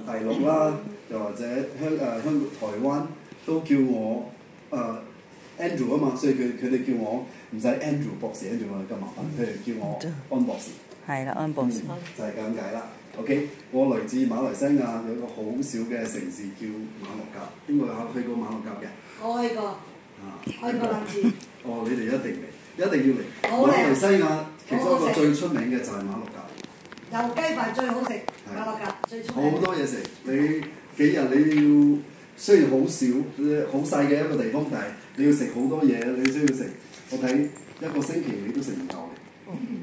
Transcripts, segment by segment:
大陸啦，又或者香港、台灣都叫我Andrew 啊嘛，所以佢哋叫我唔使 Andrew 博士 ，Andrew 我咁麻煩，佢哋叫我安博士。係啦，安博士。就係咁解啦。OK， 我來自馬來西亞，有一個好小嘅城市叫馬六甲。邊個有去過馬六甲嘅？我去過。去過兩次。哦，你哋一定嚟，一定要嚟。馬來西亞其中一個最出名嘅就係馬六甲。油雞飯最好食，馬六甲最出名。好多嘢食，你幾日你要雖然好少、好細嘅一個地方，但係你要食好多嘢，你需要食。我睇一個星期你都食唔夠嘅。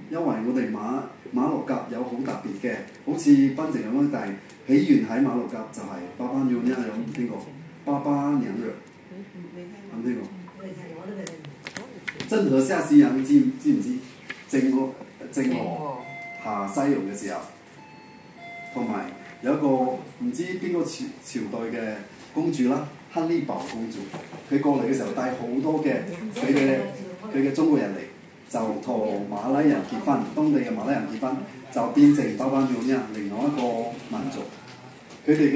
因為我哋馬六甲有好特別嘅，好似檳城咁樣，但係起源喺馬六甲就係巴巴娘娘有邊個？巴巴娘娘有邊個？真河下西洋知唔知？鄭和下西洋嘅時候，同埋有一個唔知邊個朝代嘅公主啦，亨利堡公主，佢過嚟嘅時候帶好多嘅佢嘅中國人嚟。就同馬來人結婚，當地嘅馬來人結婚，就變成巴巴娘娘另外一個民族。佢哋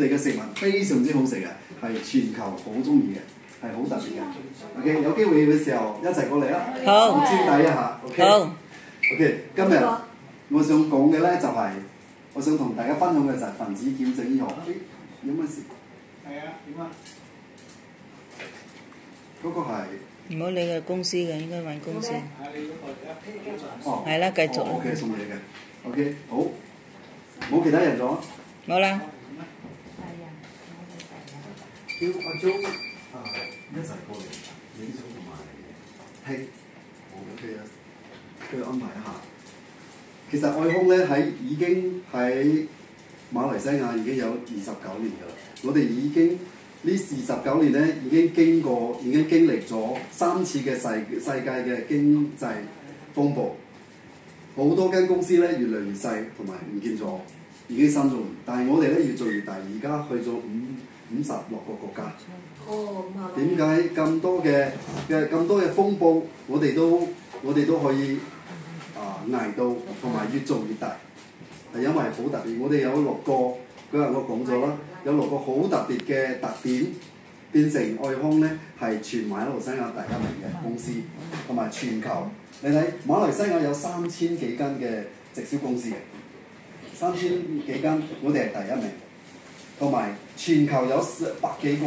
嘅食物非常之好食嘅，係全球好中意嘅，係好特別嘅。OK， 有機會嘅時候一齊過嚟啦，好，招待一下。OK， 好。OK， 今日我想講嘅咧就係、我想同大家分享嘅就係分子矯正醫學。有乜事？係啊，點啊？嗰個係。唔好理佢公司嘅，應該揾公司。哦，係啦，繼續。OK， 送嘢嘅。OK， 好。冇其他人咗？冇啦。叫阿 Jo 一齊過嚟影相同埋聽。OK 啊，佢安排一下。其實愛空咧已經喺馬來西亞已經有29年㗎啦。我哋已經呢29年咧已經經歷咗3次嘅世界嘅經濟風暴，好多間公司咧越嚟越細，同埋唔見咗，已經閂咗門。但係我哋咧越做越大，而家去咗56個國家。點解咁多嘅風暴，我哋都可以捱到，同埋越做越大？係因為好特別，我哋有6個，嗰日我講咗啦。有6個好特別嘅特點，變成愛康咧係全馬來西亞第1名嘅公司，同埋全球。你睇馬來西亞有3000幾間嘅直銷公司嘅，3000幾間，我哋係第1名。同埋全球有100幾個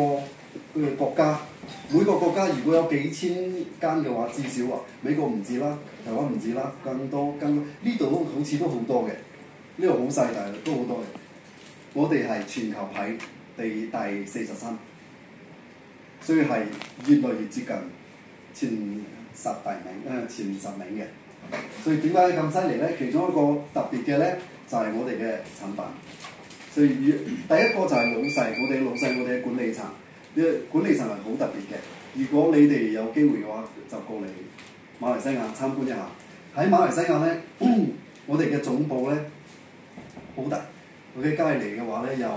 嘅國家，每個國家如果有幾千間嘅話，至少美國唔止啦，台灣唔止啦，更多。呢度好似都好多嘅，呢度好細，但係都好多嘅。我哋係全球排第43，所以係越來越接近前10名嘅。所以點解咁犀利咧？其中一個特別嘅咧，就係我哋嘅產品。所以第一個就係老細，我哋嘅管理層，管理層係好特別嘅。如果你哋有機會嘅話，就過嚟馬來西亞參觀一下。喺馬來西亞咧，我哋嘅總部咧好大。OK， 隔離嘅話咧有